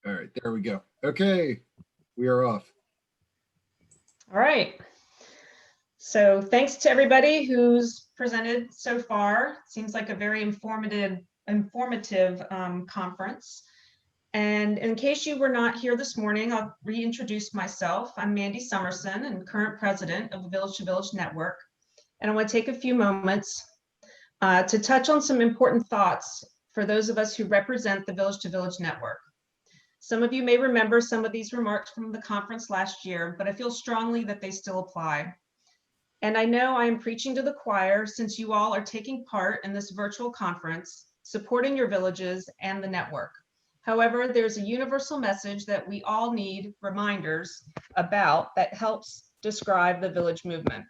All right, there we go. Okay, we are off. All right. So thanks to everybody who's presented so far. Seems like a very informative conference. And in case you were not here this morning, I'll reintroduce myself. I'm Mandy Summerson and current president of the Village to Village Network. And I want to take a few moments to touch on some important thoughts for those of us who represent the Village to Village Network. Some of you may remember some of these remarks from the conference last year, but I feel strongly that they still apply. And I know I am preaching to the choir since you all are taking part in this virtual conference, supporting your villages and the network. However, there's a universal message that we all need reminders about that helps describe the village movement.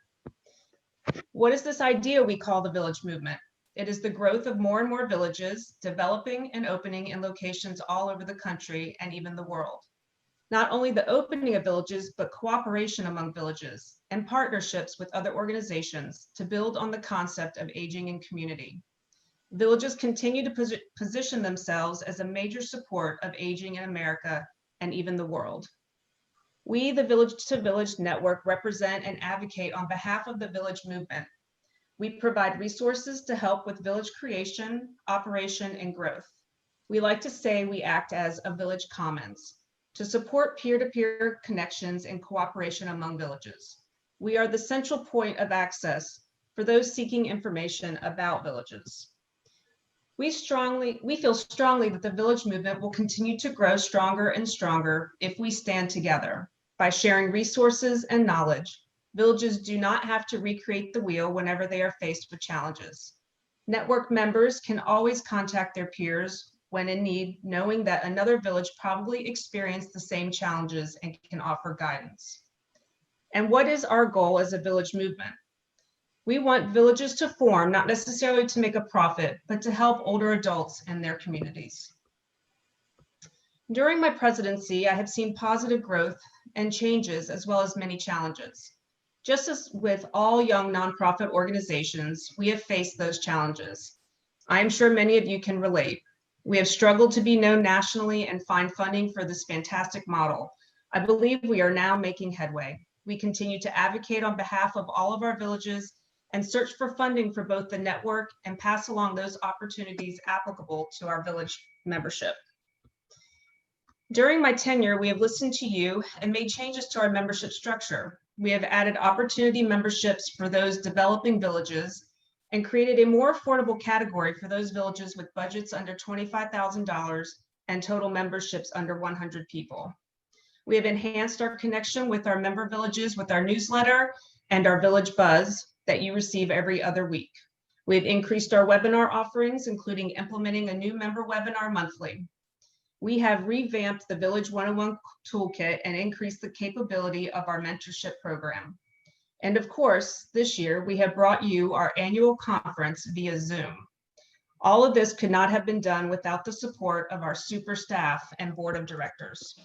What is this idea we call the village movement? It is the growth of more and more villages, developing and opening in locations all over the country and even the world. Not only the opening of villages, but cooperation among villages and partnerships with other organizations to build on the concept of aging in community. Villages continue to position themselves as a major support of aging in America and even the world. We, the Village to Village Network, represent and advocate on behalf of the village movement. We provide resources to help with village creation, operation, and growth. We like to say we act as a village commons to support peer-to-peer connections and cooperation among villages. We are the central point of access for those seeking information about villages. We feel strongly that the village movement will continue to grow stronger and stronger if we stand together by sharing resources and knowledge. Villages do not have to recreate the wheel whenever they are faced with challenges. Network members can always contact their peers when in need, knowing that another village probably experienced the same challenges and can offer guidance. And what is our goal as a village movement? We want villages to form, not necessarily to make a profit, but to help older adults in their communities. During my presidency, I have seen positive growth and changes as well as many challenges. Just as with all young nonprofit organizations, we have faced those challenges. I am sure many of you can relate. We have struggled to be known nationally and find funding for this fantastic model. I believe we are now making headway. We continue to advocate on behalf of all of our villages and search for funding for both the network and pass along those opportunities applicable to our village membership. During my tenure, we have listened to you and made changes to our membership structure. We have added opportunity memberships for those developing villages and created a more affordable category for those villages with budgets under $25,000 and total memberships under 100 people. We have enhanced our connection with our member villages with our newsletter and our Village Buzz that you receive every other week. We have increased our webinar offerings, including implementing a new member webinar monthly. We have revamped the Village 101 toolkit and increased the capability of our mentorship program. And of course, this year, we have brought you our annual conference via Zoom. All of this could not have been done without the support of our super staff and board of directors.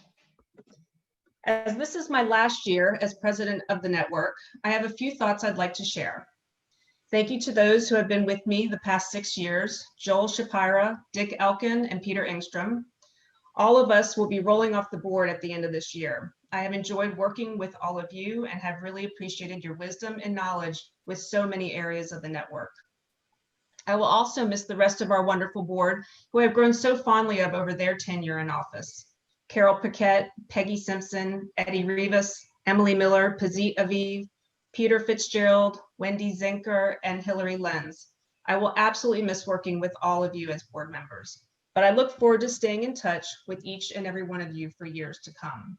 As this is my last year as president of the network, I have a few thoughts I'd like to share. Thank you to those who have been with me the past 6 years, Joel Shapira, Dick Elkin, and Peter Engstrom. All of us will be rolling off the board at the end of this year. I have enjoyed working with all of you and have really appreciated your wisdom and knowledge with so many areas of the network. I will also miss the rest of our wonderful board who I've grown so fondly of over their tenure in office. Carol Paquette, Peggy Simpson, Eddie Rivas, Emily Miller, Pazit Aviv, Peter Fitzgerald, Wendy Zinker, and Hillary Lenz. I will absolutely miss working with all of you as board members, but I look forward to staying in touch with each and every one of you for years to come.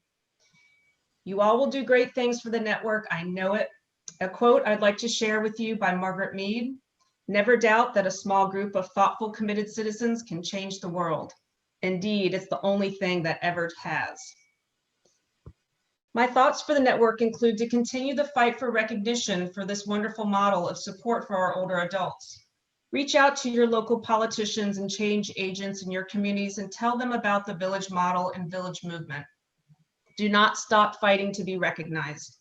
You all will do great things for the network, I know it. A quote I'd like to share with you by Margaret Mead: "Never doubt that a small group of thoughtful, committed citizens can change the world. Indeed, it's the only thing that ever has." My thoughts for the network include to continue the fight for recognition for this wonderful model of support for our older adults. Reach out to your local politicians and change agents in your communities and tell them about the village model and village movement. Do not stop fighting to be recognized.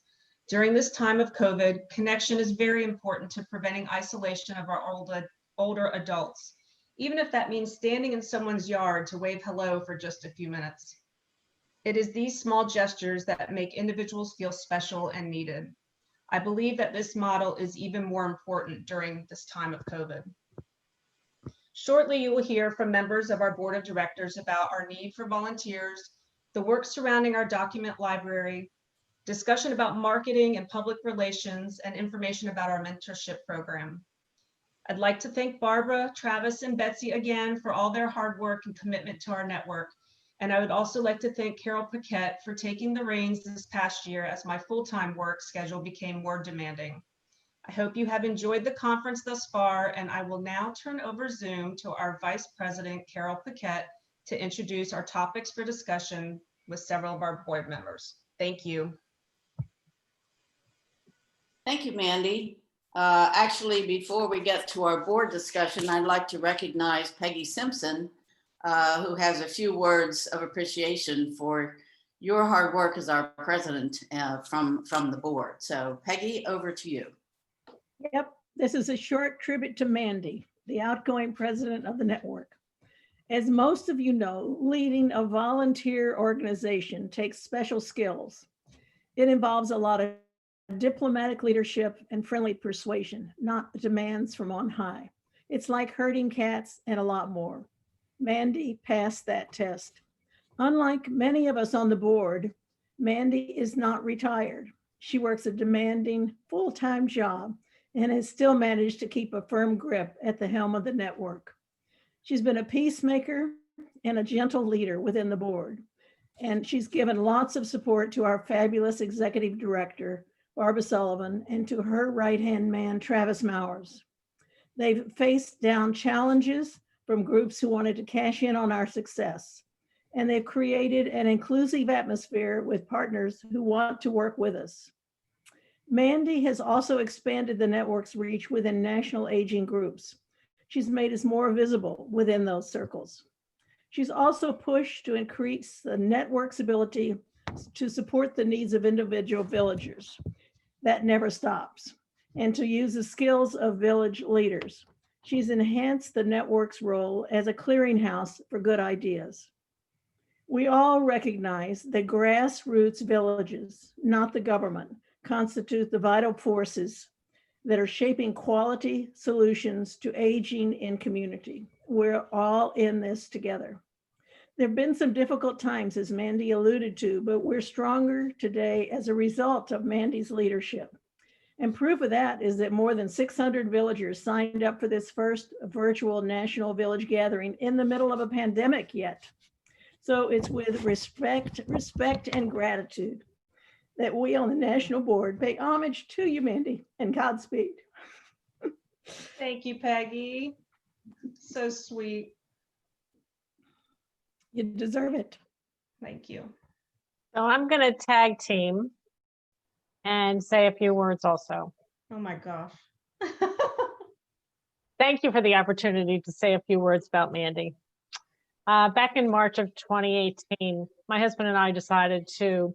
During this time of COVID, connection is very important to preventing isolation of our older adults, even if that means standing in someone's yard to wave hello for just a few minutes. It is these small gestures that make individuals feel special and needed. I believe that this model is even more important during this time of COVID. Shortly, you will hear from members of our board of directors about our need for volunteers, the work surrounding our document library, discussion about marketing and public relations, and information about our mentorship program. I'd like to thank Barbara, Travis, and Betsy again for all their hard work and commitment to our network. And I would also like to thank Carol Paquette for taking the reins this past year as my full-time work schedule became more demanding. I hope you have enjoyed the conference thus far, and I will now turn over Zoom to our Vice President, Carol Paquette, to introduce our topics for discussion with several of our board members. Thank you. Thank you, Mandy. Actually, before we get to our board discussion, I'd like to recognize Peggy Simpson, who has a few words of appreciation for your hard work as our president from the board. So Peggy, over to you. Yep, this is a short tribute to Mandy, the outgoing president of the network. As most of you know, leading a volunteer organization takes special skills. It involves a lot of diplomatic leadership and friendly persuasion, not the demands from on high. It's like herding cats and a lot more. Mandy passed that test. Unlike many of us on the board, Mandy is not retired. She works a demanding full-time job and has still managed to keep a firm grip at the helm of the network. She's been a peacemaker and a gentle leader within the board. And she's given lots of support to our fabulous executive director, Barbara Sullivan, and to her right-hand man, Travis Mowers. They've faced down challenges from groups who wanted to cash in on our success. And they've created an inclusive atmosphere with partners who want to work with us. Mandy has also expanded the network's reach within national aging groups. She's made us more visible within those circles. She's also pushed to increase the network's ability to support the needs of individual villagers. That never stops. And to use the skills of village leaders. She's enhanced the network's role as a clearinghouse for good ideas. We all recognize that grassroots villages, not the government, constitute the vital forces that are shaping quality solutions to aging in community. We're all in this together. There have been some difficult times, as Mandy alluded to, but we're stronger today as a result of Mandy's leadership. And proof of that is that more than 600 villagers signed up for this first virtual national village gathering in the middle of a pandemic yet. So it's with respect and gratitude that we on the national board pay homage to you, Mandy, and Godspeed. Thank you, Peggy. So sweet. You deserve it. Thank you. So I'm going to tag team and say a few words also. Oh my gosh. Thank you for the opportunity to say a few words about Mandy. Back in March of 2018, my husband and I decided to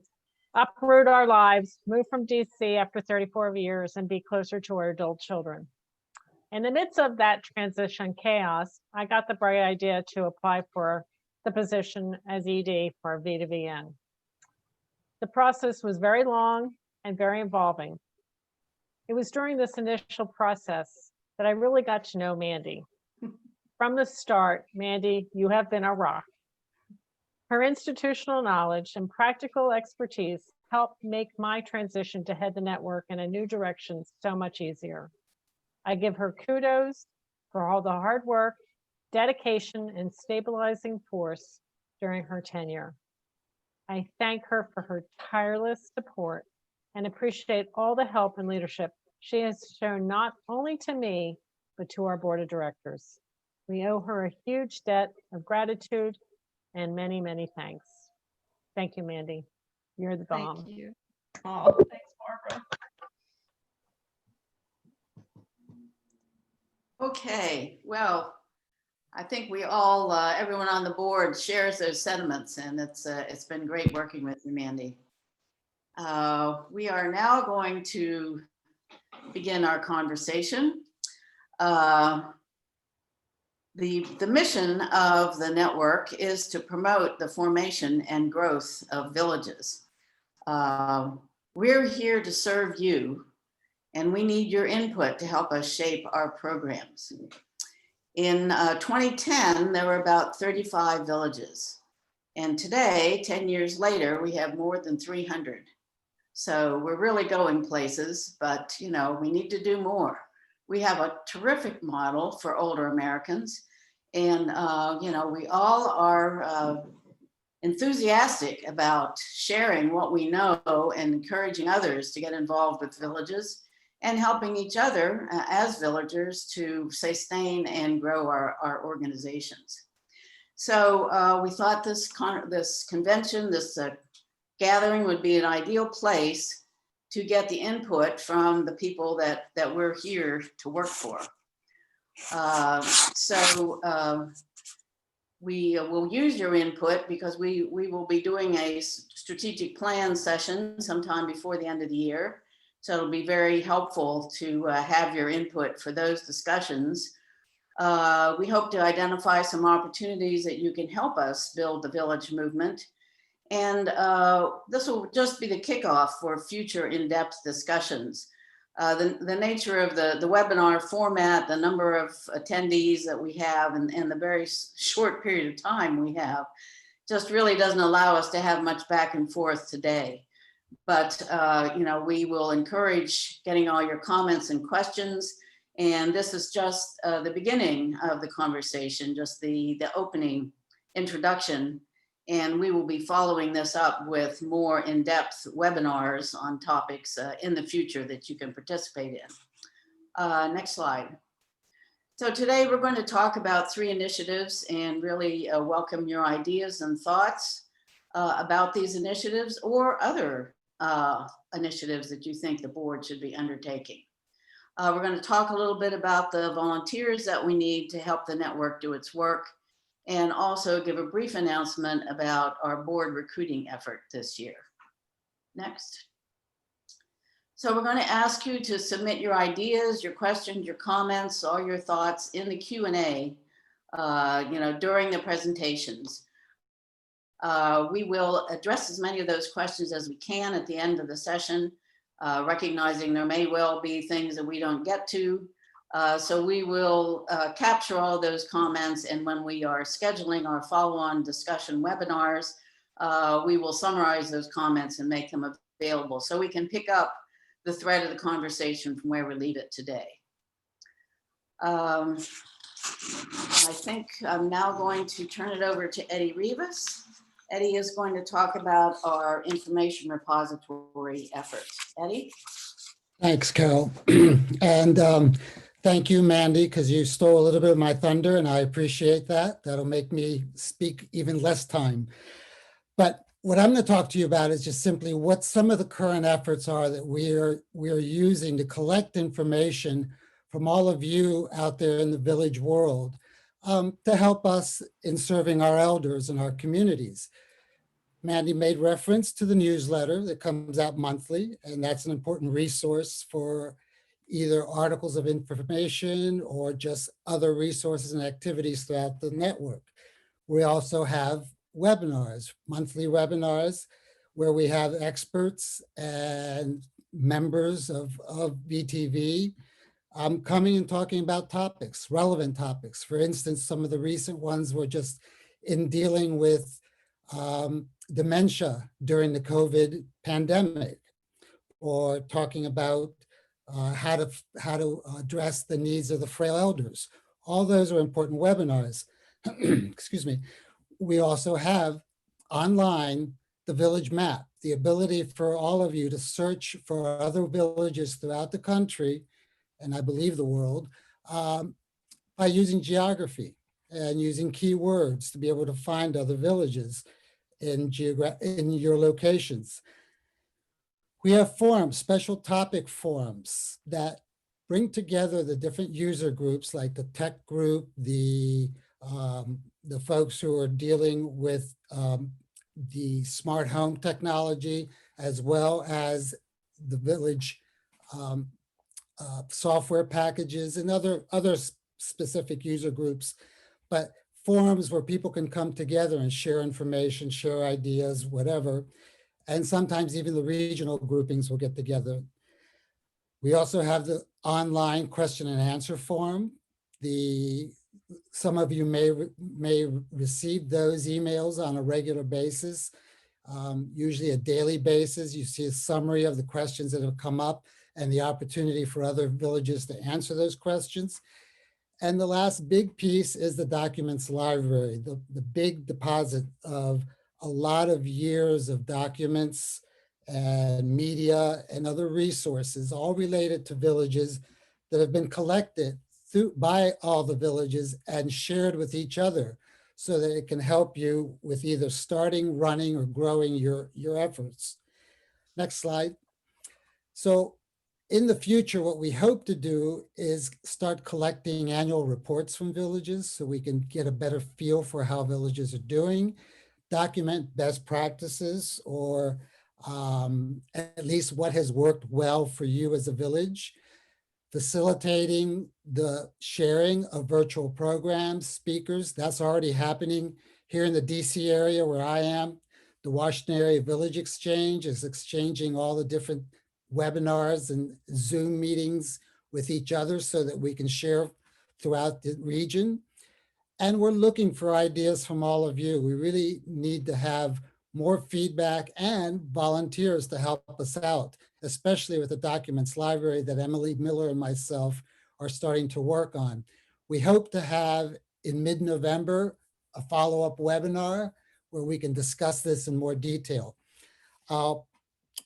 uproot our lives, move from DC after 34 years, and be closer to our adult children. In the midst of that transition chaos, I got the bright idea to apply for the position as ED for V2VN. The process was very long and very involving. It was during this initial process that I really got to know Mandy. From the start, Mandy, you have been a rock. Her institutional knowledge and practical expertise helped make my transition to head the network in a new direction so much easier. I give her kudos for all the hard work, dedication, and stabilizing force during her tenure. I thank her for her tireless support and appreciate all the help and leadership she has shown not only to me, but to our board of directors. We owe her a huge debt of gratitude and many, many thanks. Thank you, Mandy. You're the bomb. Thank you. Oh, thanks, Barbara. Okay, well, I think we all, everyone on the board shares those sentiments, and it's been great working with you, Mandy. We are now going to begin our conversation. The mission of the network is to promote the formation and growth of villages. We're here to serve you, and we need your input to help us shape our programs. In 2010, there were about 35 villages. And today, 10 years later, we have more than 300. So we're really going places, but we need to do more. We have a terrific model for older Americans. And we all are enthusiastic about sharing what we know and encouraging others to get involved with villages and helping each other as villagers to sustain and grow our organizations. So we thought this convention, this gathering would be an ideal place to get the input from the people that we're here to work for. We will use your input because we will be doing a strategic plan session sometime before the end of the year. So it'll be very helpful to have your input for those discussions. We hope to identify some opportunities that you can help us build the village movement. And this will just be the kickoff for future in-depth discussions. The nature of the webinar format, the number of attendees that we have, and the very short period of time we have, just really doesn't allow us to have much back and forth today. But we will encourage getting all your comments and questions. And this is just the beginning of the conversation, just the opening introduction. And we will be following this up with more in-depth webinars on topics in the future that you can participate in. Next slide. So today we're going to talk about 3 initiatives and really welcome your ideas and thoughts about these initiatives or other initiatives that you think the board should be undertaking. We're going to talk a little bit about the volunteers that we need to help the network do its work, and also give a brief announcement about our board recruiting effort this year. Next. So we're going to ask you to submit your ideas, your questions, your comments, all your thoughts in the Q&A, during the presentations. We will address as many of those questions as we can at the end of the session, recognizing there may well be things that we don't get to. So we will capture all those comments, and when we are scheduling our follow-on discussion webinars, we will summarize those comments and make them available so we can pick up the thread of the conversation from where we leave it today. I think I'm now going to turn it over to Eddie Rivas. Eddie is going to talk about our information repository efforts. Eddie? Thanks, Carol. And thank you, Mandy, because you stole a little bit of my thunder, and I appreciate that. That'll make me speak even less time. But what I'm going to talk to you about is just simply what some of the current efforts are that we are using to collect information from all of you out there in the village world to help us in serving our elders and our communities. Mandy made reference to the newsletter that comes out monthly, and that's an important resource for either articles of information or just other resources and activities throughout the network. We also have webinars, monthly webinars, where we have experts and members of VTV coming and talking about topics, relevant topics. For instance, some of the recent ones were just in dealing with dementia during the COVID pandemic, or talking about how to address the needs of the frail elders. All those are important webinars. Excuse me. We also have online the village map, the ability for all of you to search for other villages throughout the country, and I believe the world, by using geography and using keywords to be able to find other villages in your locations. We have forums, special topic forums that bring together the different user groups, like the tech group, the folks who are dealing with the smart home technology, as well as the village software packages and other specific user groups but forums where people can come together and share information, share ideas, whatever. And sometimes even the regional groupings will get together. We also have the online question and answer forum. Some of you may receive those emails on a regular basis, usually a daily basis. You see a summary of the questions that have come up and the opportunity for other villages to answer those questions. And the last big piece is the documents library, the big deposit of a lot of years of documents and media and other resources, all related to villages that have been collected by all the villages and shared with each other so that it can help you with either starting, running, or growing your efforts. Next slide. So in the future, what we hope to do is start collecting annual reports from villages so we can get a better feel for how villages are doing, document best practices, or at least what has worked well for you as a village, facilitating the sharing of virtual programs, speakers. That's already happening here in the DC area where I am. The Washington Area Village Exchange is exchanging all the different webinars and Zoom meetings with each other so that we can share throughout the region. And we're looking for ideas from all of you. We really need to have more feedback and volunteers to help us out, especially with the documents library that Emily Miller and myself are starting to work on. We hope to have in mid-November a follow-up webinar where we can discuss this in more detail. I'll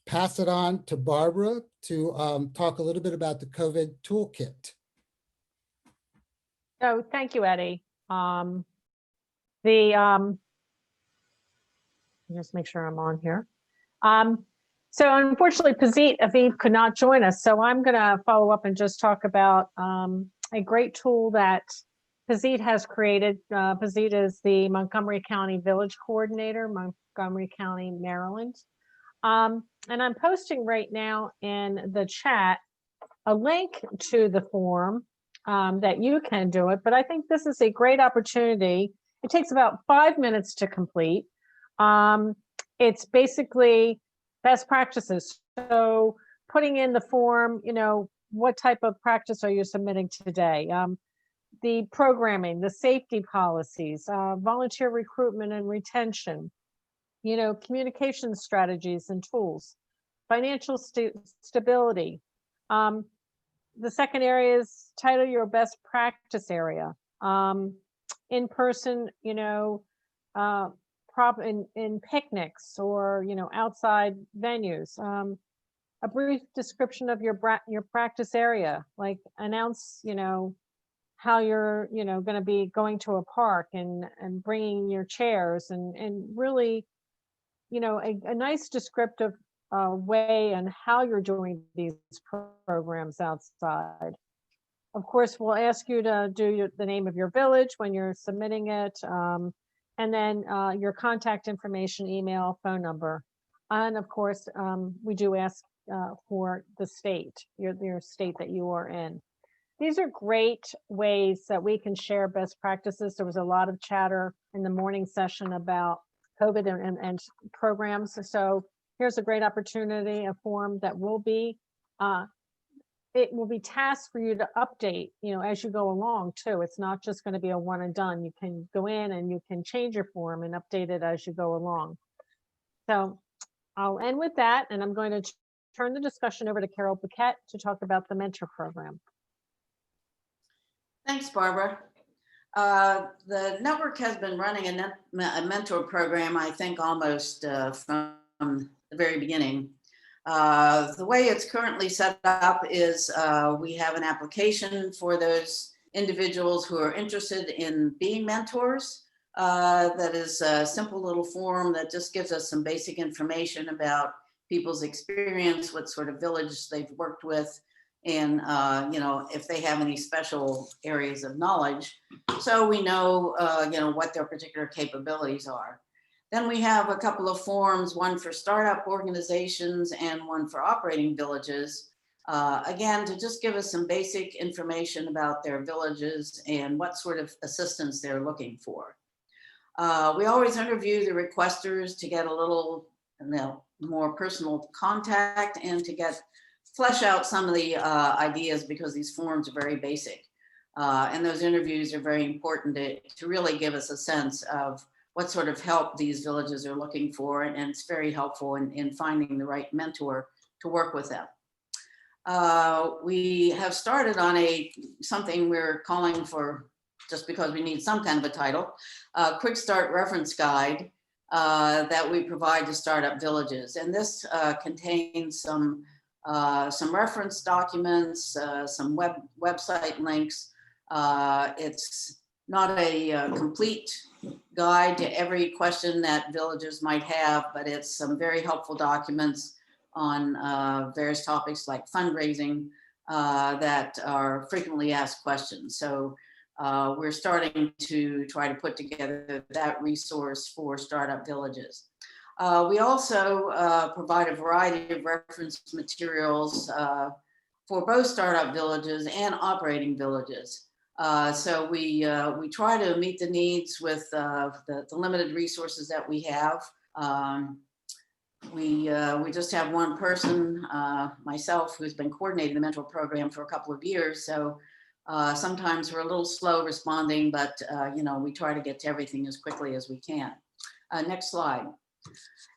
pass it on to Barbara to talk a little bit about the COVID toolkit. Oh, thank you, Eddie. Just make sure I'm on here. So unfortunately, Pazit Aviv could not join us. So I'm going to follow up and just talk about a great tool that Pazit has created. Pazit is the Montgomery County Village Coordinator, Montgomery County, Maryland. And I'm posting right now in the chat a link to the form that you can do it. But I think this is a great opportunity. It takes about 5 minutes to complete. It's basically best practices. So putting in the form, you know, what type of practice are you submitting today? The programming, the safety policies, volunteer recruitment and retention, you know, communication strategies and tools, financial stability. The second area is title your best practice area. In person, you know, in picnics or, you know, outside venues. A brief description of your practice area, like announce, you know, how you're, you know, going to be going to a park and bringing your chairs and really, you know, a nice descriptive way and how you're doing these programs outside. Of course, we'll ask you to do the name of your village when you're submitting it, and then your contact information, email, phone number. And of course, we do ask for the state, your state that you are in. These are great ways that we can share best practices. There was a lot of chatter in the morning session about COVID and programs. So here's a great opportunity, a form that will be, it will be tasked for you to update, you know, as you go along too. It's not just going to be a one and done. You can go in and you can change your form and update it as you go along. So I'll end with that, and I'm going to turn the discussion over to Carol Paquette to talk about the mentor program. Thanks, Barbara. The network has been running a mentor program, I think, almost from the very beginning. The way it's currently set up is we have an application for those individuals who are interested in being mentors. That is a simple little form that just gives us some basic information about people's experience, what sort of village they've worked with, and you know, if they have any special areas of knowledge, so we know you know, what their particular capabilities are. Then we have a couple of forms, one for startup organizations and one for operating villages, Again, to just give us some basic information about their villages and what sort of assistance they're looking for. We always interview the requesters to get a little more personal contact and to flesh out some of the ideas, because these forms are very basic. And those interviews are very important to really give us a sense of what sort of help these villages are looking for. And it's very helpful in finding the right mentor to work with them. We have started on something we're calling for, just because we need some kind of a title, Quick Start Reference Guide that we provide to startup villages. And this contains some reference documents, some website links. It's not a complete guide to every question that villagers might have, but it's some very helpful documents on various topics like fundraising that are frequently asked questions. So we're starting to try to put together that resource for startup villages. We also provide a variety of reference materials for both startup villages and operating villages. So we try to meet the needs with the limited resources that we have. We just have one person, myself, who's been coordinating the mentor program for a couple of years. So sometimes we're a little slow responding, but we try to get to everything as quickly as we can. Next slide.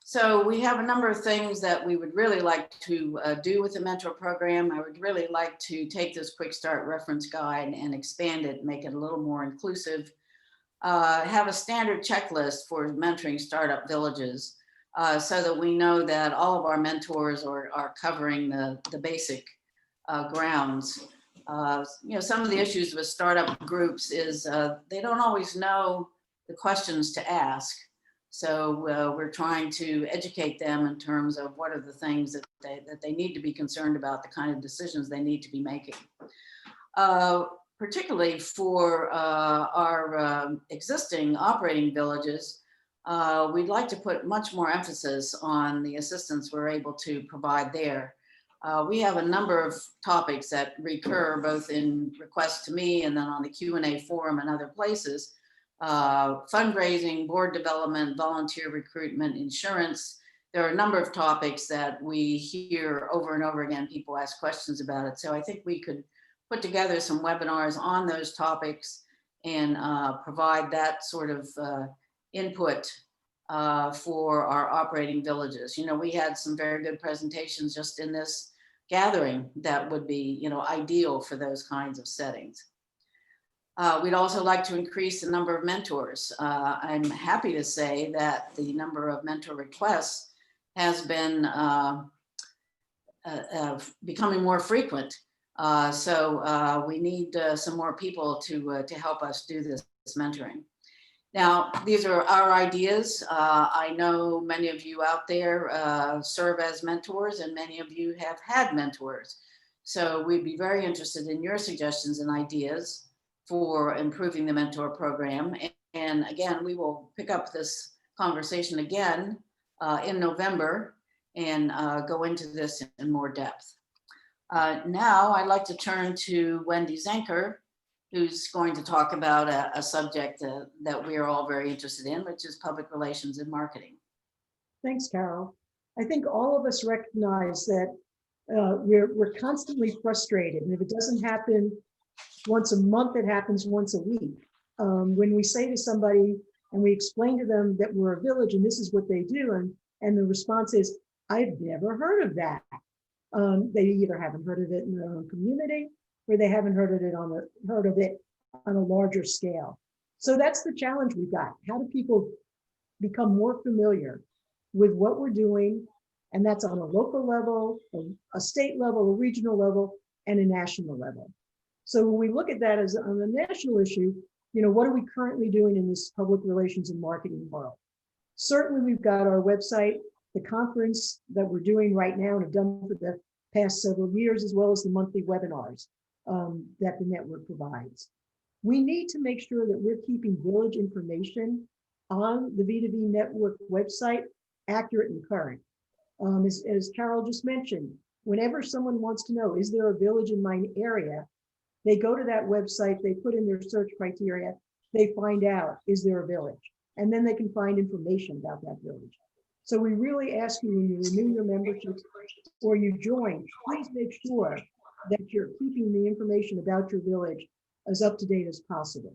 So we have a number of things that we would really like to do with the mentor program. I would really like to take this Quick Start Reference Guide and expand it, make it a little more inclusive. Have a standard checklist for mentoring startup villages so that we know that all of our mentors are covering the basic grounds. Some of the issues with startup groups is they don't always know the questions to ask. So we're trying to educate them in terms of what are the things that they need to be concerned about, the kind of decisions they need to be making. Particularly for our existing operating villages, we'd like to put much more emphasis on the assistance we're able to provide there. We have a number of topics that recur both in requests to me and then on the Q&A forum and other places. Fundraising, board development, volunteer recruitment, insurance. There are a number of topics that we hear over and over again. People ask questions about it. So I think we could put together some webinars on those topics and provide that sort of input for our operating villages. We had some very good presentations just in this gathering that would be, ideal for those kinds of settings. We'd also like to increase the number of mentors. I'm happy to say that the number of mentor requests has been becoming more frequent. So we need some more people to help us do this mentoring. Now, these are our ideas. I know many of you out there serve as mentors, and many of you have had mentors. So we'd be very interested in your suggestions and ideas for improving the mentor program. And again, we will pick up this conversation again in November and go into this in more depth. Now I'd like to turn to Wendy Zenker, who's going to talk about a subject that we are all very interested in, which is public relations and marketing. Thanks, Carol. I think all of us recognize that we're constantly frustrated. And if it doesn't happen once a month, it happens once a week. When we say to somebody and we explain to them that we're a village and this is what they do, and the response is, I've never heard of that. They either haven't heard of it in their own community or they haven't heard of it on a larger scale. So that's the challenge we've got. How do people become more familiar with what we're doing? And that's on a local level, a state level, a regional level, and a national level. So when we look at that as on the national issue, what are we currently doing in this public relations and marketing world? Certainly, we've got our website, the conference that we're doing right now and have done for the past several years, as well as the monthly webinars that the network provides. We need to make sure that we're keeping village information on the V2V network website accurate and current. As Carol just mentioned, Whenever someone wants to know, is there a village in my area? They go to that website, they put in their search criteria, they find out, is there a village? And then they can find information about that village. So we really ask you, when you renew your membership or you join, please make sure that you're keeping the information about your village as up to date as possible.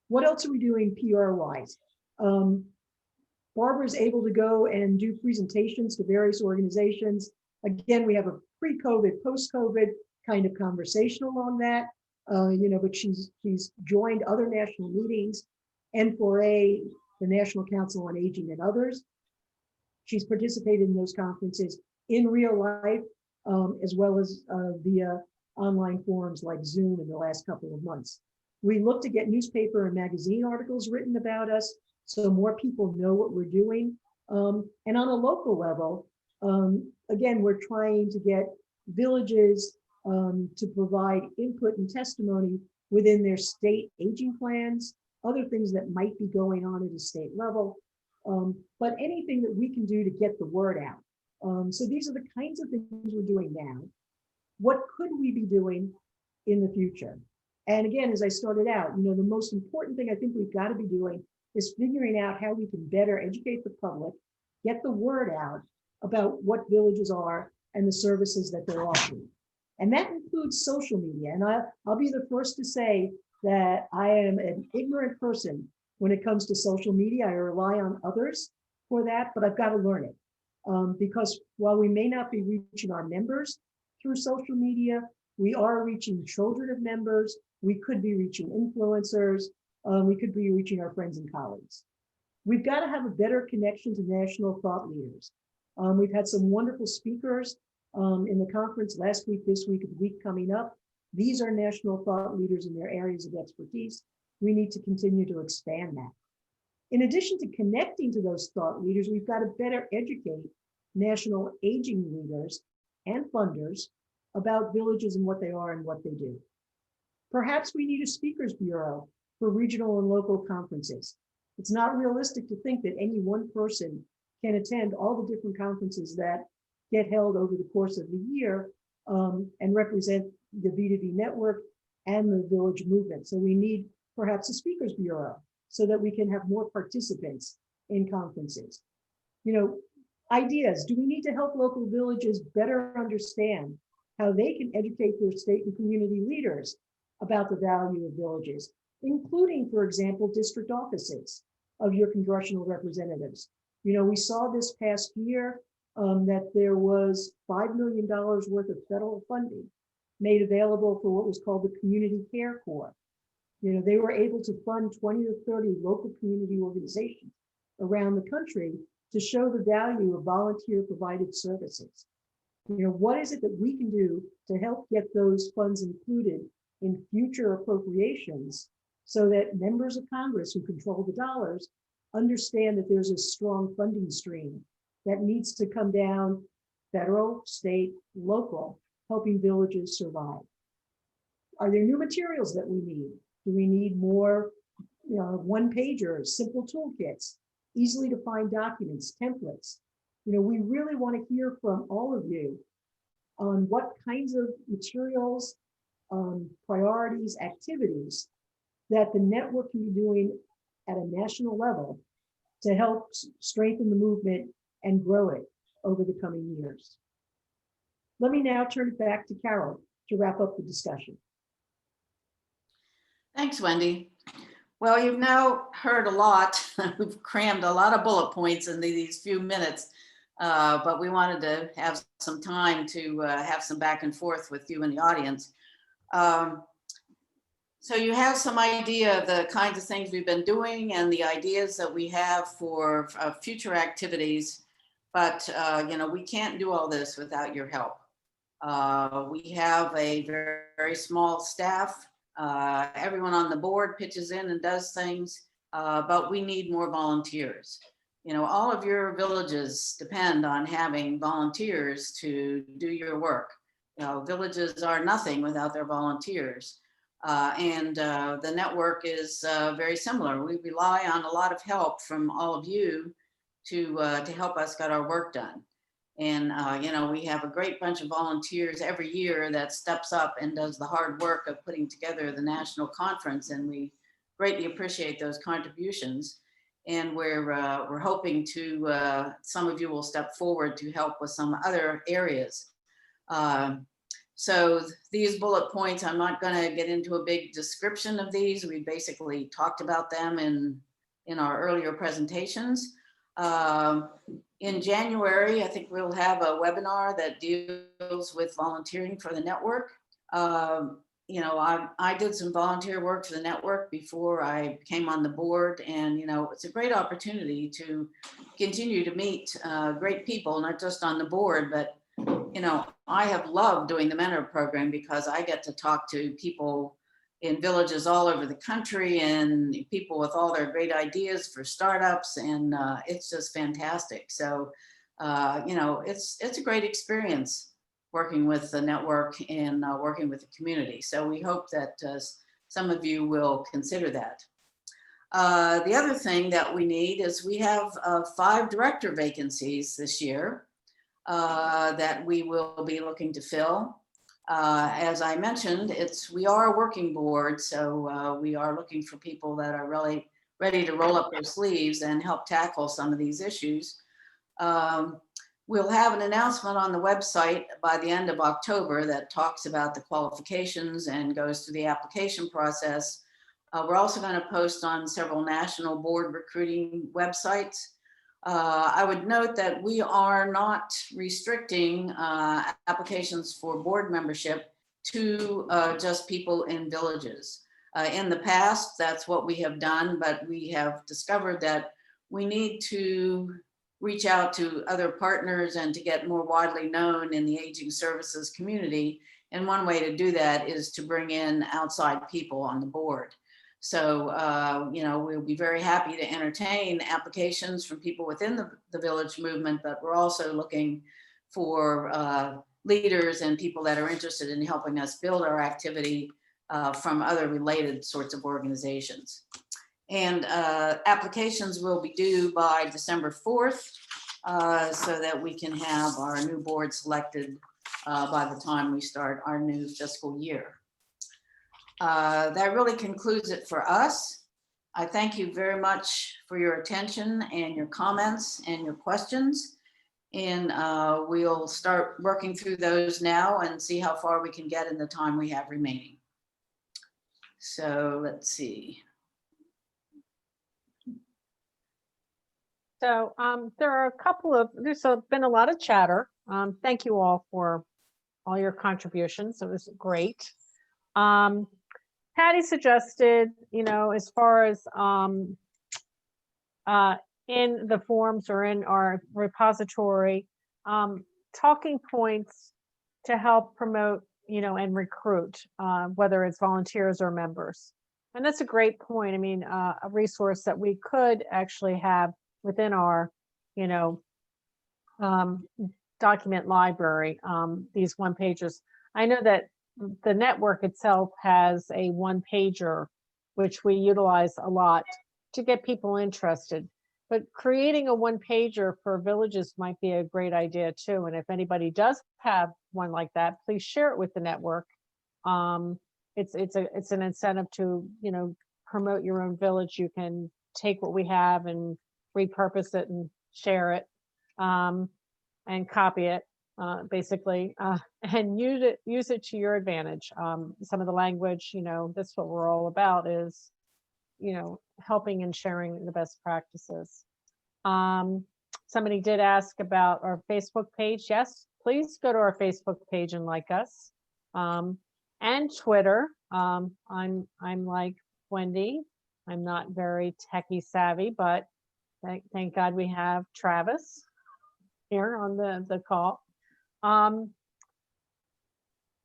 What else are we doing PR wise? Barbara's able to go and do presentations to various organizations. Again, we have a pre-COVID, post-COVID kind of conversation along that, but she's joined other national meetings, N4A, the National Council on Aging, and others. She's participated in those conferences in real life, as well as via online forums like Zoom in the last couple of months. We look to get newspaper and magazine articles written about us so more people know what we're doing. And on a local level, again, we're trying to get villages to provide input and testimony within their state aging plans, other things that might be going on at a state level, but anything that we can do to get the word out. So these are the kinds of things we're doing now. What could we be doing in the future? And again, as I started out, the most important thing I think we've got to be doing is figuring out how we can better educate the public, get the word out about what villages are and the services that they're offering. And that includes social media. And I'll be the first to say that I am an ignorant person when it comes to social media. I rely on others for that, but I've got to learn it. Because while we may not be reaching our members through social media, we are reaching children of members. We could be reaching influencers. We could be reaching our friends and colleagues. We've got to have a better connection to national thought leaders. We've had some wonderful speakers in the conference last week, this week, and the week coming up. These are national thought leaders in their areas of expertise. We need to continue to expand that. In addition to connecting to those thought leaders, we've got to better educate national aging leaders and funders about villages and what they are and what they do. Perhaps we need a speakers bureau for regional and local conferences. It's not realistic to think that any one person can attend all the different conferences that get held over the course of the year and represent the B2B network and the village movement. So we need perhaps a speakers bureau so that we can have more participants in conferences. Ideas. Do we need to help local villages better understand how they can educate their state and community leaders about the value of villages, including, for example, district offices of your congressional representatives? We saw this past year that there was $5 million worth of federal funding made available for what was called the Community Care Corps. They were able to fund 20 or 30 local community organizations around the country to show the value of volunteer provided services. What is it that we can do to help get those funds included in future appropriations so that members of Congress who control the dollars understand that there's a strong funding stream that needs to come down federal, state, local, helping villages survive? Are there new materials that we need? Do we need more one-pagers, simple toolkits, easily to find documents, templates? We really want to hear from all of you on what kinds of materials, priorities, activities that the network can be doing at a national level to help strengthen the movement and grow it over the coming years. Let me now turn it back to Carol to wrap up the discussion. Thanks, Wendy. Well, you've now heard a lot. We've crammed a lot of bullet points into these few minutes, but we wanted to have some time to have some back and forth with you in the audience. So you have some idea of the kinds of things we've been doing and the ideas that we have for future activities, but we can't do all this without your help. We have a very, very small staff. Everyone on the board pitches in and does things, but we need more volunteers. All of your villages depend on having volunteers to do your work. Villages are nothing without their volunteers. And the network is very similar. We rely on a lot of help from all of you to help us get our work done. And, you know, we have a great bunch of volunteers every year that steps up and does the hard work of putting together the national conference. And we greatly appreciate those contributions. And we're hoping to, some of you will step forward to help with some other areas. So these bullet points, I'm not going to get into a big description of these. We basically talked about them in our earlier presentations. In January, I think we'll have a webinar that deals with volunteering for the network. You know, I did some volunteer work for the network before I came on the board, and, you know, it's a great opportunity to continue to meet great people, not just on the board, but, you know, I have loved doing the mentor program because I get to talk to people in villages all over the country and people with all their great ideas for startups. And it's just fantastic. So, you know, it's a great experience working with the network and working with the community. So we hope that some of you will consider that. The other thing that we need is we have 5 director vacancies this year that we will be looking to fill. As I mentioned, we are a working board, so we are looking for people that are really ready to roll up their sleeves and help tackle some of these issues. We'll have an announcement on the website by the end of October that talks about the qualifications and goes through the application process. We're also going to post on several national board recruiting websites. I would note that we are not restricting applications for board membership to just people in villages. In the past, that's what we have done, but we have discovered that we need to reach out to other partners and to get more widely known in the aging services community. And one way to do that is to bring in outside people on the board. So, you know, we'll be very happy to entertain applications from people within the village movement, but we're also looking for leaders and people that are interested in helping us build our activity from other related sorts of organizations. And applications will be due by December 4th so that we can have our new board selected by the time we start our new fiscal year. That really concludes it for us. I thank you very much for your attention and your comments and your questions. And we'll start working through those now and see how far we can get in the time we have remaining. So let's see. So there are a couple of, there's been a lot of chatter. Thank you all for all your contributions. It was great. Patty suggested, you know, as far as in the forms or in our repository, talking points to help promote, you know, and recruit, whether it's volunteers or members. And that's a great point. I mean, a resource that we could actually have within our, you know, document library, these one-pagers. I know that the network itself has a one-pager, which we utilize a lot to get people interested. But creating a one-pager for villages might be a great idea too. And if anybody does have one like that, please share it with the network. It's an incentive to, you know, promote your own village. You can take what we have and repurpose it and share it and copy it basically and use it to your advantage. Some of the language, you know, that's what we're all about, is, you know, helping and sharing the best practices. Somebody did ask about our Facebook page. Yes, please go to our Facebook page and like us. And Twitter. I'm like Wendy. I'm not very techie savvy, but thank God we have Travis here on the call.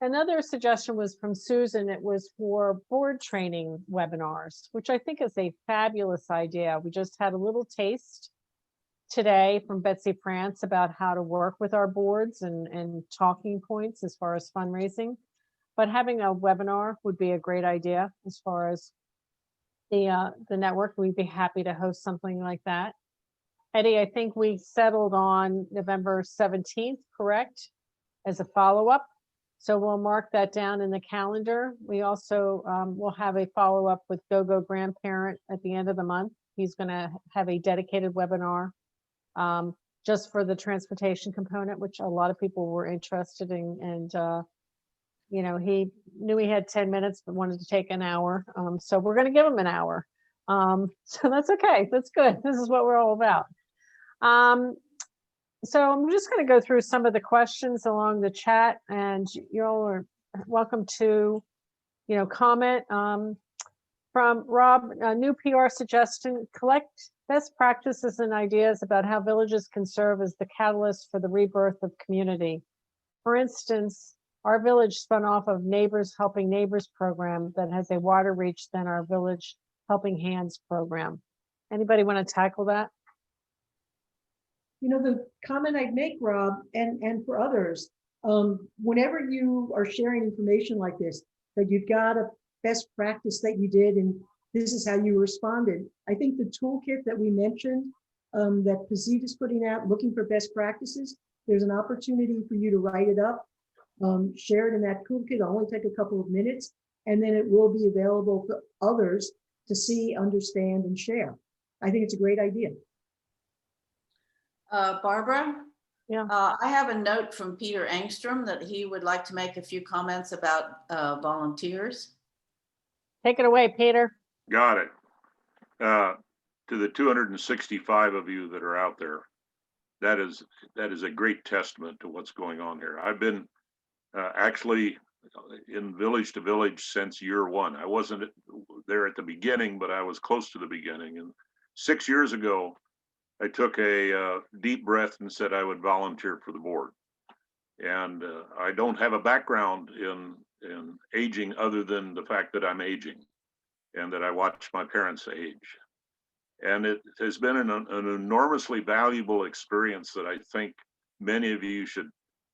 Another suggestion was from Susan. It was for board training webinars, which I think is a fabulous idea. We just had a little taste today from Betsy France about how to work with our boards and talking points as far as fundraising. But having a webinar would be a great idea as far as the network. We'd be happy to host something like that. Eddie, I think we settled on November 17th, correct? As a follow-up. So we'll mark that down in the calendar. We also will have a follow-up with GoGo Grandparent at the end of the month. He's going to have a dedicated webinar just for the transportation component, which a lot of people were interested in. And, you know, he knew he had 10 minutes, but wanted to take an hour. So we're going to give him an hour. So that's okay. That's good. This is what we're all about. So I'm just going to go through some of the questions along the chat, and you all are welcome to, you know, comment. From Rob, a new PR suggestion: collect best practices and ideas about how villages can serve as the catalyst for the rebirth of community. For instance, our village spun off of Neighbors Helping Neighbors program that has a wider reach than our Village Helping Hands program. Anybody want to tackle that? You know, the comment I'd make, Rob, and for others, whenever you are sharing information like this, that you've got a best practice that you did and this is how you responded. I think the toolkit that we mentioned, that Pazit is putting out, looking for best practices, there's an opportunity for you to write it up, share it in that toolkit. It'll only take a couple of minutes, and then it will be available for others to see, understand, and share. I think it's a great idea. Barbara? Yeah. I have a note from Peter Engstrom that he would like to make a few comments about volunteers. Take it away, Peter. Got it. To the 265 of you that are out there, that is a great testament to what's going on here. I've been actually in village to village since year one. I wasn't there at the beginning, but I was close to the beginning. And 6 years ago, I took a deep breath and said I would volunteer for the board. And I don't have a background in aging other than the fact that I'm aging and that I watched my parents age. And it has been an enormously valuable experience that I think many of you should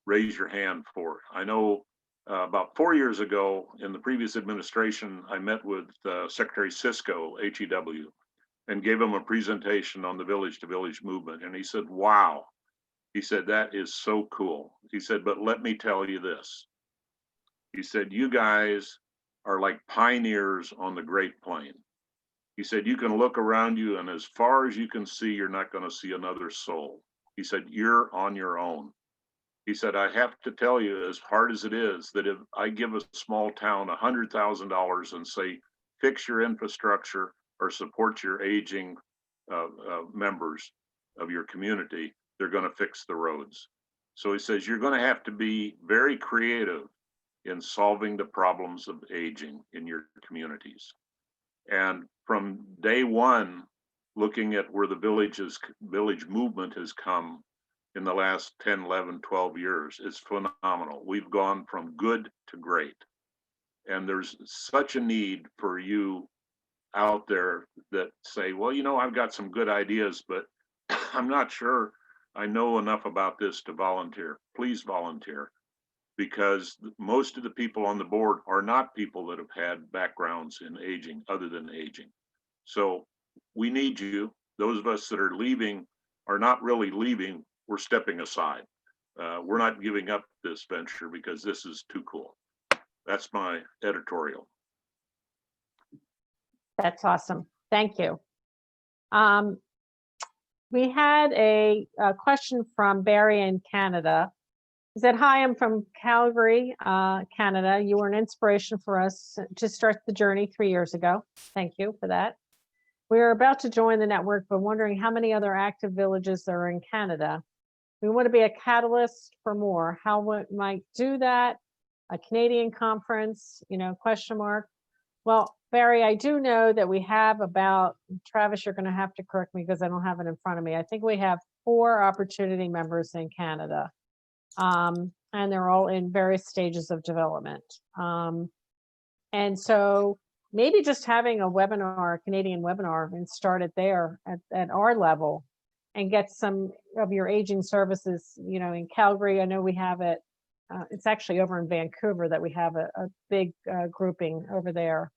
raise your hand for. I know about 4 years ago in the previous administration, I met with Secretary Cisco, HEW, and gave him a presentation on the village to village movement. And he said, wow, he said, that is so cool. He said, but let me tell you this. He said, you guys are like pioneers on the Great Plain. He said, you can look around you and as far as you can see, you're not going to see another soul. He said, you're on your own. He said, I have to tell you, as hard as it is, that if I give a small town $100,000 and say, fix your infrastructure or support your aging members of your community, they're going to fix the roads. So he says, you're going to have to be very creative in solving the problems of aging in your communities. And from day one, looking at where the village movement has come in the last 10, 11, 12 years, it's phenomenal. We've gone from good to great. And there's such a need for you out there that say, well, you know, I've got some good ideas, but I'm not sure I know enough about this to volunteer. Please volunteer, because most of the people on the board are not people that have had backgrounds in aging other than aging. So we need you. Those of us that are leaving are not really leaving, we're stepping aside. We're not giving up this venture because this is too cool. That's my editorial. That's awesome. Thank you. We had a question from Barry in Canada. He said, hi, I'm from Calgary, Canada. You were an inspiration for us to start the journey 3 years ago. Thank you for that. We are about to join the network, but wondering how many other active villages there are in Canada. We want to be a catalyst for more. How we might do that? A Canadian conference, you know, question mark. Well, Barry, I do know that we have about, Travis, you're going to have to correct me because I don't have it in front of me. I think we have 4 opportunity members in Canada. And they're all in various stages of development. And so maybe just having a webinar, a Canadian webinar, and start it there at our level and get some of your aging services, you know, in Calgary. I know we have it. It's actually over in Vancouver that we have a big grouping over there.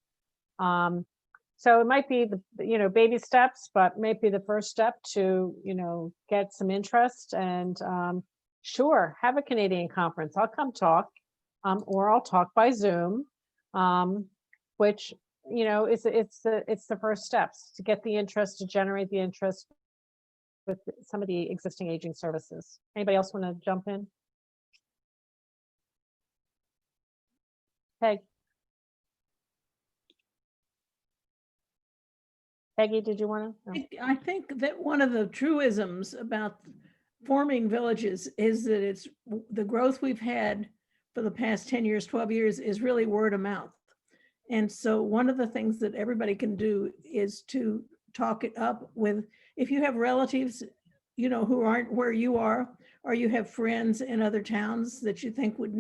So it might be the, baby steps, but maybe the first step to, get some interest and sure, have a Canadian conference. I'll come talk, or I'll talk by Zoom, which, it's the first steps to get the interest, to generate the interest with some of the existing aging services. Anybody else want to jump in? Peggy, did you want to? I think that one of the truisms about forming villages is that it's the growth we've had for the past 10 years, 12 years is really word of mouth. And so one of the things that everybody can do is to talk it up with, if you have relatives, who aren't where you are, or you have friends in other towns that you think would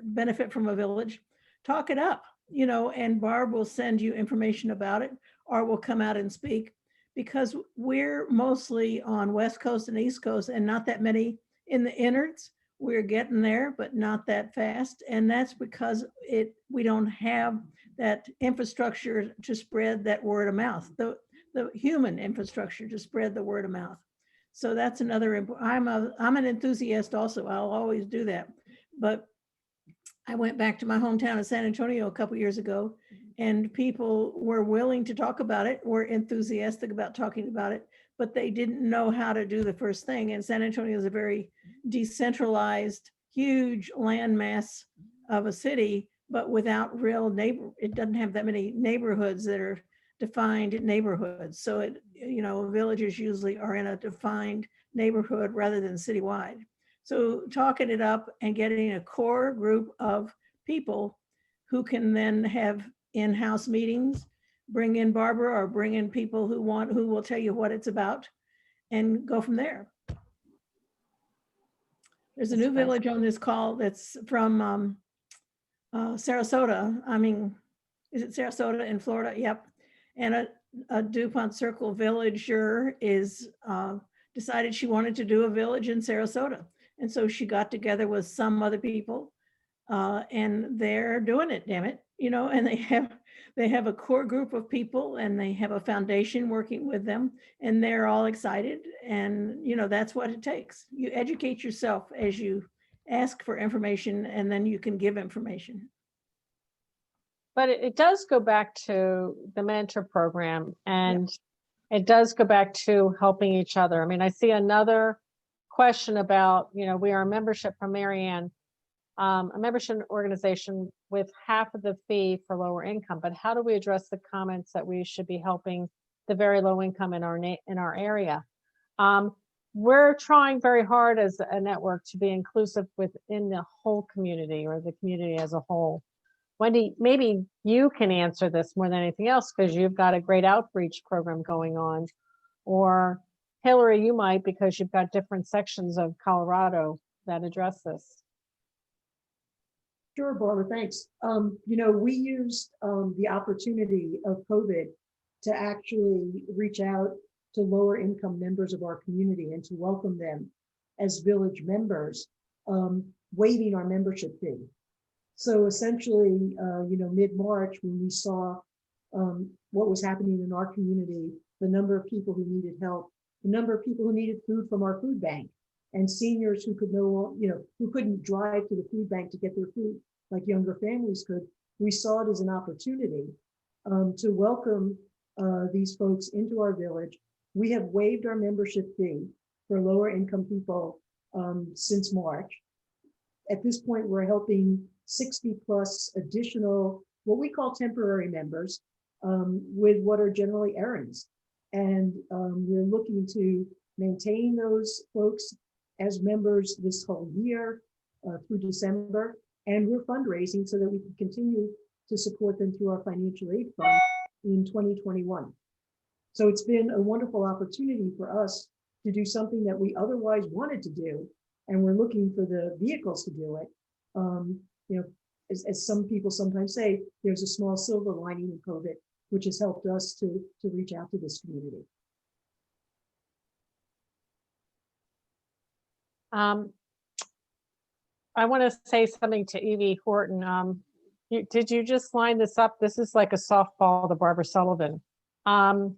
benefit from a village, talk it up, and Barb will send you information about it, or will come out and speak, because we're mostly on West Coast and East Coast and not that many in the innards. We're getting there, but not that fast. And that's because we don't have that infrastructure to spread that word of mouth, the human infrastructure to spread the word of mouth. So that's another, I'm an enthusiast also, I'll always do that. But I went back to my hometown of San Antonio a couple years ago, and people were willing to talk about it, were enthusiastic about talking about it, but they didn't know how to do the first thing. And San Antonio is a very decentralized, huge landmass of a city, but without real it doesn't have that many neighborhoods that are defined neighborhoods. So villages usually are in a defined neighborhood rather than citywide. So talking it up and getting a core group of people who can then have in-house meetings, bring in Barbara or bring in people who will tell you what it's about, and go from there. There's a new village on this call that's from Sarasota. I mean, is it Sarasota in Florida? Yep. And a DuPont Circle villager is decided she wanted to do a village in Sarasota. And so she got together with some other people and they're doing it, damn it. And they have a core group of people and they have a foundation working with them and they're all excited. And, that's what it takes. You educate yourself as you ask for information and then you can give information. But it does go back to the mentor program, and it does go back to helping each other. I mean, I see another question about, we are a membership from Marianne, a membership organization with half of the fee for lower income, but how do we address the comments that we should be helping the very low income in our area? We're trying very hard as a network to be inclusive within the whole community, or the community as a whole. Wendy, maybe you can answer this more than anything else because you've got a great outreach program going on. Or Hillary, you might, because you've got different sections of Colorado that address this. Sure, Barbara, thanks. We used the opportunity of COVID to actually reach out to lower income members of our community and to welcome them as village members, waiving our membership fee. So essentially, mid-March, when we saw what was happening in our community, the number of people who needed help, the number of people who needed food from our food bank, and seniors who could who couldn't drive to the food bank to get their food like younger families could, we saw it as an opportunity to welcome these folks into our village. We have waived our membership fee for lower income people since March. At this point, we're helping 60 plus additional, what we call temporary members, with what are generally errands. And we're looking to maintain those folks as members this whole year through December. And we're fundraising so that we can continue to support them through our financial aid fund in 2021. So it's been a wonderful opportunity for us to do something that we otherwise wanted to do. And we're looking for the vehicles to do it. As some people sometimes say, there's a small silver lining in COVID, which has helped us to reach out to this community. I want to say something to Evie Horton. Did you just line this up? This is like a softball to Barbara Sullivan. I'm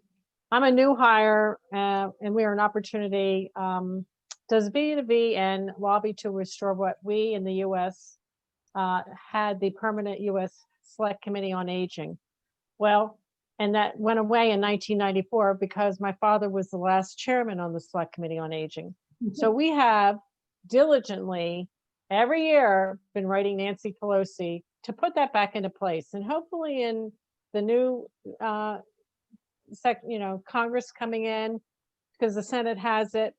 a new hire, and we are an opportunity. Does B2B lobby to restore what we in the U.S. Had the permanent U.S. Select Committee on Aging? Well, and that went away in 1994 because my father was the last chairman on the Select Committee on Aging. So we have diligently every year been writing Nancy Pelosi to put that back into place, and hopefully in the new Congress coming in, because the Senate has it,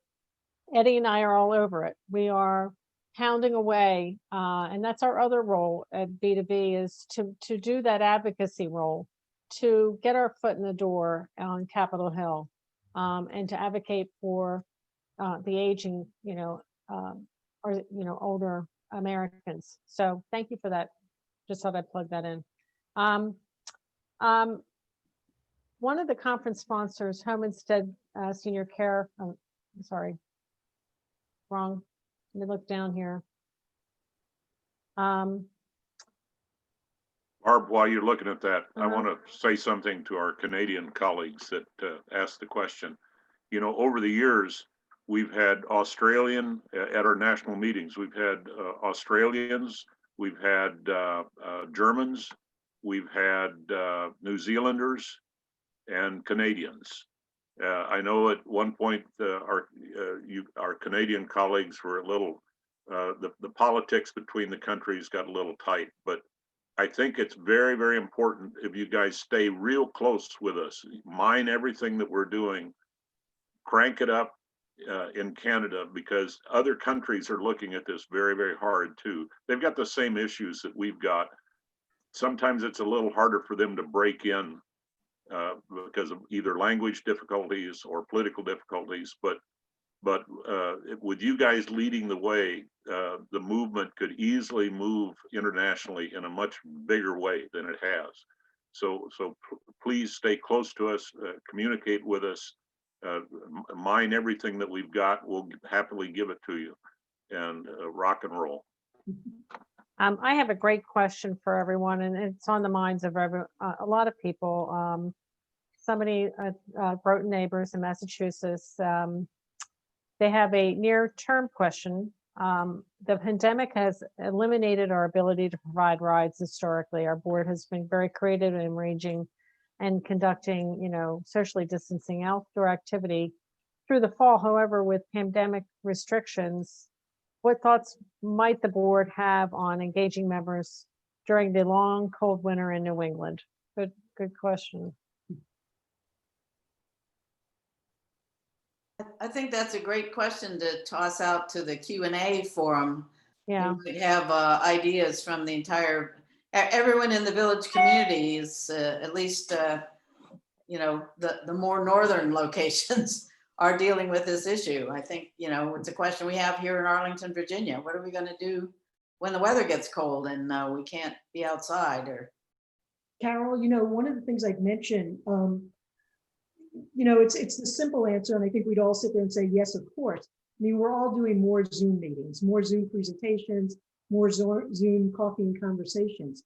Eddie and I are all over it. We are pounding away, and that's our other role at B2B, is to do that advocacy role, to get our foot in the door on Capitol Hill, and to advocate for the aging, older Americans. So thank you for that. Just thought I'd plug that in. One of the conference sponsors, Home Instead Senior Care, sorry, wrong. Let me look down here. Barb, while you're looking at that, I want to say something to our Canadian colleagues that asked the question. Over the years, we've had Australian at our national meetings. We've had Australians, we've had Germans, we've had New Zealanders, and Canadians. I know at one point our Canadian colleagues were a little, the politics between the countries got a little tight, but I think it's very, very important if you guys stay real close with us, mine everything that we're doing, crank it up in Canada, because other countries are looking at this very, very hard too. They've got the same issues that we've got. Sometimes it's a little harder for them to break in because of either language difficulties or political difficulties, but with you guys leading the way, the movement could easily move internationally in a much bigger way than it has. So please stay close to us, communicate with us, mine everything that we've got. We'll happily give it to you, and rock and roll. I have a great question for everyone, and it's on the minds of a lot of people. Somebody, Broughton Neighbors in Massachusetts, they have a near-term question. The pandemic has eliminated our ability to provide rides historically. Our board has been very creative in arranging and conducting, socially distancing outdoor activity through the fall. However, with pandemic restrictions, what thoughts might the board have on engaging members during the long, cold winter in New England? Good question. I think that's a great question to toss out to the Q&A forum. Yeah. We could have ideas from the entire, everyone in the village community is at least, the more northern locations are dealing with this issue. I think, it's a question we have here in Arlington, Virginia. What are we going to do when the weather gets cold and we can't be outside? Or Carol, one of the things I'd mentioned, it's the simple answer, and I think we'd all sit there and say, yes, of course. I mean, we're all doing more Zoom meetings, more Zoom presentations, more Zoom coffee and conversations.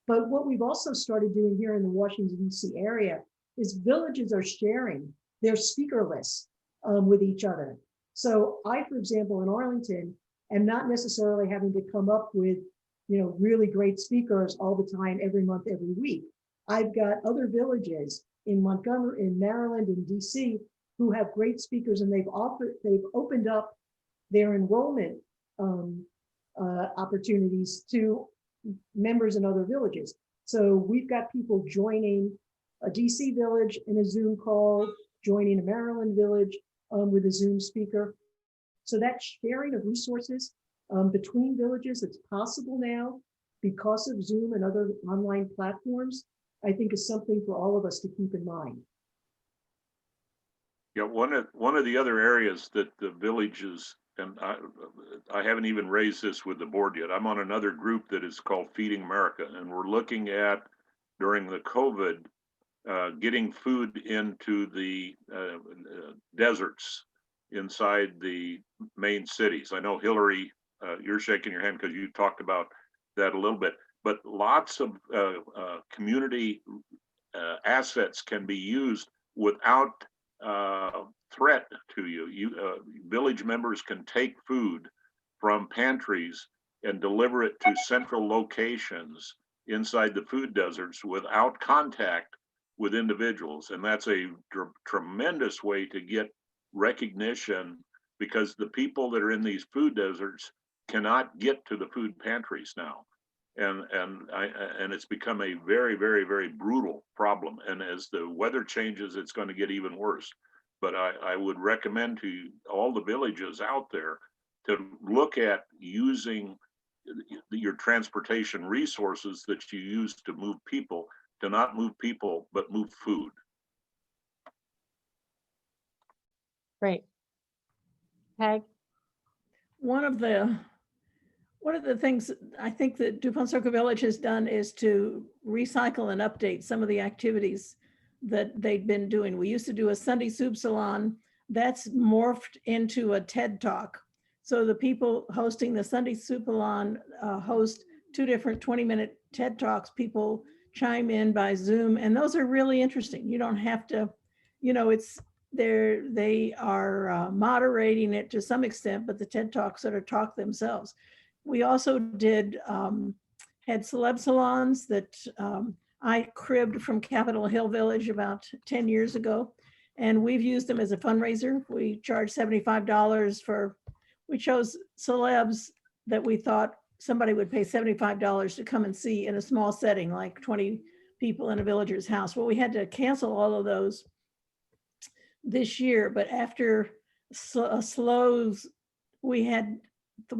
But what we've also started doing here in the Washington, D.C. area is villages are sharing their speaker lists with each other. So I, for example, in Arlington, am not necessarily having to come up with, really great speakers all the time, every month, every week. I've got other villages in Montgomery, in Maryland, in DC, who have great speakers, and they've opened up their enrollment opportunities to members in other villages. So we've got people joining a DC village in a Zoom call, joining a Maryland village with a Zoom speaker. So that sharing of resources between villages, it's possible now because of Zoom and other online platforms, I think is something for all of us to keep in mind. Yeah, one of the other areas that the villages, and I haven't even raised this with the board yet. I'm on another group that is called Feeding America, and we're looking at, during the COVID, getting food into the deserts inside the main cities. I know Hillary, you're shaking your hand because you talked about that a little bit. but lots of community assets can be used without threat to you. Village members can take food from pantries and deliver it to central locations inside the food deserts without contact with individuals. And that's a tremendous way to get recognition, because the people that are in these food deserts cannot get to the food pantries now. And it's become a very, very, very brutal problem. And as the weather changes, it's going to get even worse. But I would recommend to all the villages out there to look at using your transportation resources that you use to move people, to not move people, but move food. Great. Peg? One of the things I think that DuPont Circle Village has done is to recycle and update some of the activities that they've been doing. We used to do a Sunday soup salon that's morphed into a TED Talk. So the people hosting the Sunday soup salon host 2 different 20-minute TED Talks. People chime in by Zoom, and those are really interesting. You don't have to, they are moderating it to some extent, but the TED Talks sort of talk themselves. We also had celeb salons that I cribbed from Capitol Hill Village about 10 years ago, and we've used them as a fundraiser. We charged $75 we chose celebs that we thought somebody would pay $75 to come and see in a small setting, like 20 people in a villager's house. Well, we had to cancel all of those this year, but after slows, we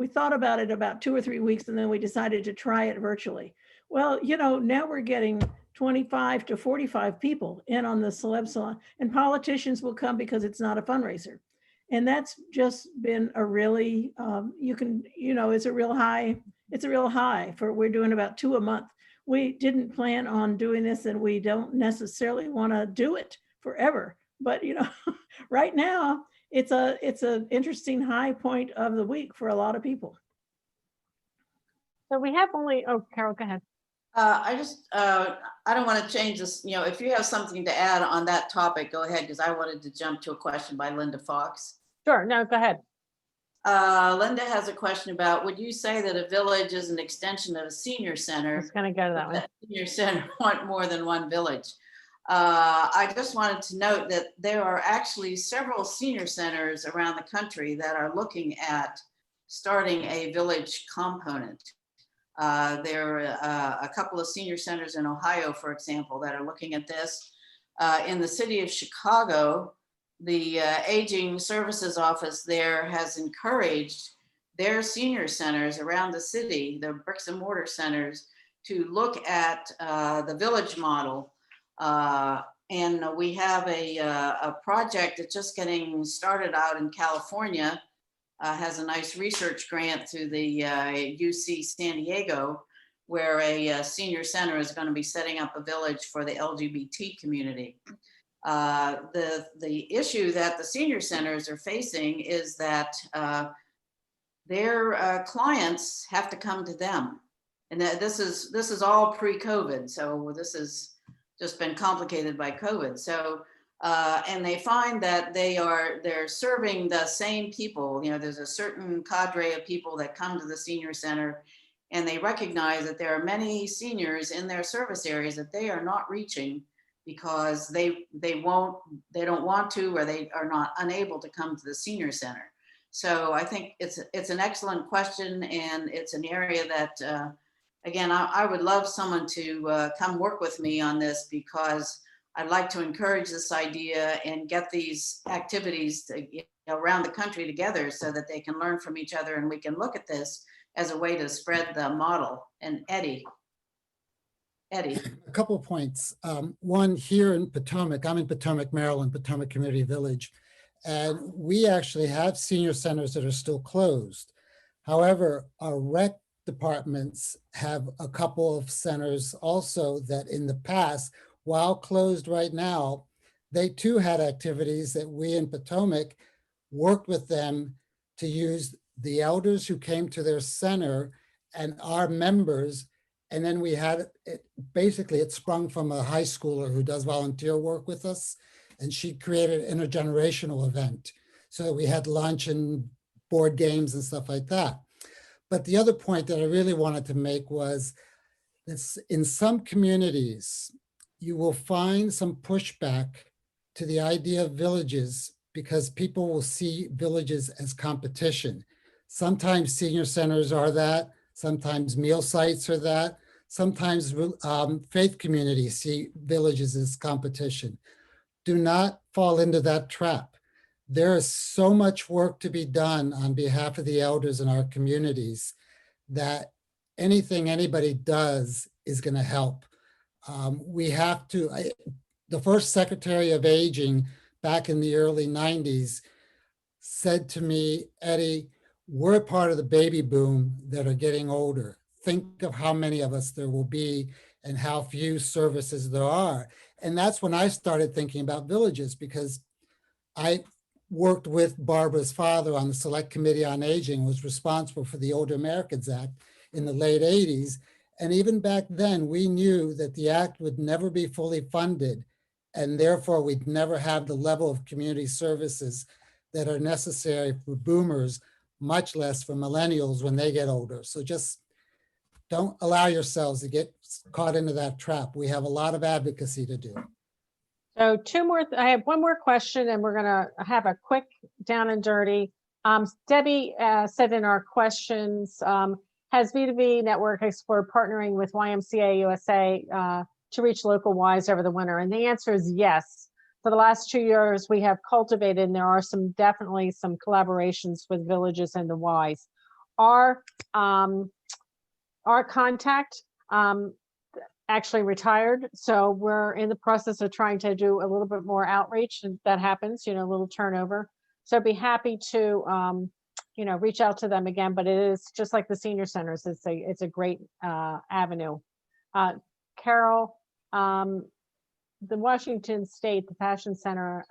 thought about it about 2 or 3 weeks, and then we decided to try it virtually. Well, now we're getting 25 to 45 people in on the celeb salon, and politicians will come because it's not a fundraiser. And that's just been a really, it's a real high for, we're doing about 2 a month. We didn't plan on doing this, and we don't necessarily want to do it forever. But, right now it's an interesting high point of the week for a lot of people. So we have only, oh, Carol, go ahead. I don't want to change this. If you have something to add on that topic, go ahead, because I wanted to jump to a question by Linda Fox. Sure, no, go ahead. Linda has a question about, would you say that a village is an extension of a senior I center? was going to go to that one. Senior center want more than one village. I just wanted to note that there are actually several senior centers around the country that are looking at starting a village component. There are a couple of senior centers in Ohio, for example, that are looking at this. In the city of Chicago, the Aging Services Office there has encouraged their senior centers around the city, the bricks and mortar centers, to look at the village model. And we have a project that's just getting started out in California, has a nice research grant through the UC San Diego, where a senior center is going to be setting up a village for the LGBT community. The issue that the senior centers are facing is that their clients have to come to them, and that this is all pre-COVID, so this has just been complicated by COVID. So and they find that they're serving the same people. There's a certain cadre of people that come to the senior center, and they recognize that there are many seniors in their service areas that they are not reaching because they don't want to, or they are not unable to come to the senior center. So I think it's an excellent question, and it's an area that again, I would love someone to come work with me on this, because I'd like to encourage this idea and get these activities around the country together so that they can learn from each other, and we can look at this as a way to spread the model. And Eddie. A couple of points. One, here in Potomac, I'm in Potomac, Maryland, Potomac Community Village, and we actually have senior centers that are still closed. However, our rec departments have a couple of centers also that in the past, while closed right now, they too had activities that we in Potomac worked with them to use the elders who came to their center and our members And then we had it, basically it sprung from a high schooler who does volunteer work with us. And she created an intergenerational event. So we had lunch and board games and stuff like that. But the other point that I really wanted to make was that in some communities, you will find some pushback to the idea of villages because people will see villages as competition. Sometimes senior centers are that, sometimes meal sites are that, sometimes faith communities see villages as competition. Do not fall into that trap. There is so much work to be done on behalf of the elders in our communities that anything anybody does is going to help. We have to, the first Secretary of Aging back in the early 90s said to me, Eddie, we're part of the baby boom that are getting older. Think of how many of us there will be and how few services there are. And that's when I started thinking about villages, because I worked with Barbara's father on the Select Committee on Aging, was responsible for the Older Americans Act in the late 80s. And even back then, we knew that the act would never be fully funded, and therefore we'd never have the level of community services that are necessary for boomers, much less for millennials when they get older. So just don't allow yourselves to get caught into that trap. We have a lot of advocacy to do. So I have one more question, and we're gonna have a quick down and dirty. Debbie said in our questions, has V2V Network explored partnering with YMCA USA to reach local Ys over the winter? And the answer is yes. For the last 2 years, we have cultivated, and there are definitely some collaborations with villages and the Ys. Our contact actually retired, so we're in the process of trying to do a little bit more outreach, and that happens, a little turnover. So I'd be happy to reach out to them again, but it is just like the senior centers. It's a great avenue. Carol, the Washington State, the Passion Center,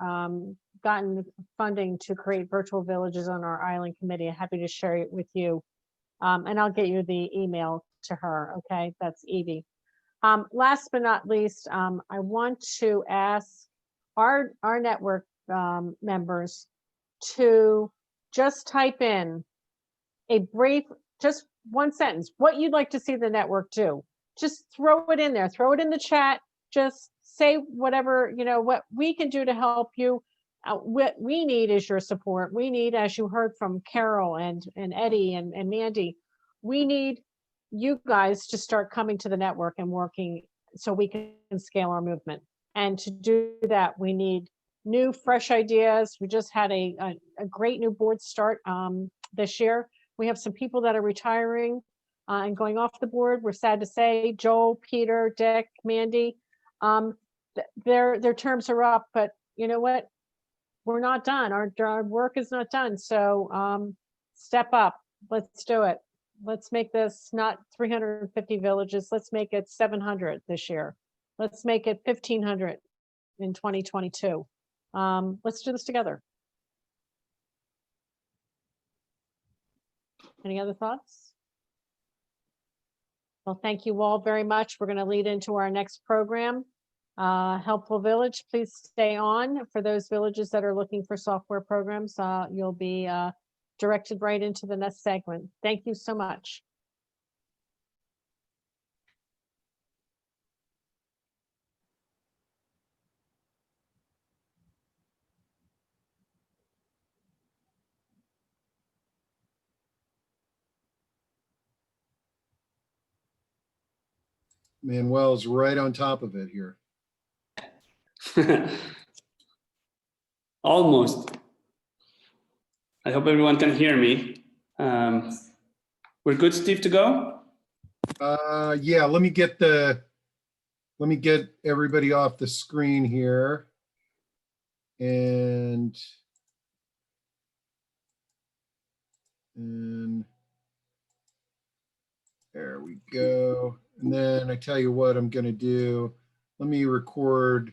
gotten funding to create virtual villages on our island committee. I'm happy to share it with you. And I'll get you the email to her. Okay, that's Evie. Last but not least, I want to ask our network members to just type in a brief, just one sentence, what you'd like to see the network do. Just throw it in there, throw it in the chat, just say whatever, what we can do to help you. What we need is your support. We need, as you heard from Carol and Eddie and Mandy, we need you guys to start coming to the network and working so we can scale our movement. And to do that, we need new, fresh ideas. We just had a great new board start this year. We have some people that are retiring and going off the board. We're sad to say, Joel, Peter, Dick, Mandy, their terms are up, but you know what? We're not done. Our work is not done. So step up. Let's do it. Let's make this not 350 villages. Let's make it 700 this year. Let's make it 1,500 in 2022. Let's do this together. Any other thoughts? Well, thank you all very much. We're going to lead into our next program. Helpful Village, please stay on. For those villages that are looking for software programs, you'll be directed right into the next segment. Thank you so much. Manuel's right on top of it here. Almost. I hope everyone can hear me. We're good, Steve, to go? Yeah, let me get everybody off the screen here. And there we go. And then I tell you what I'm going to do. Let me record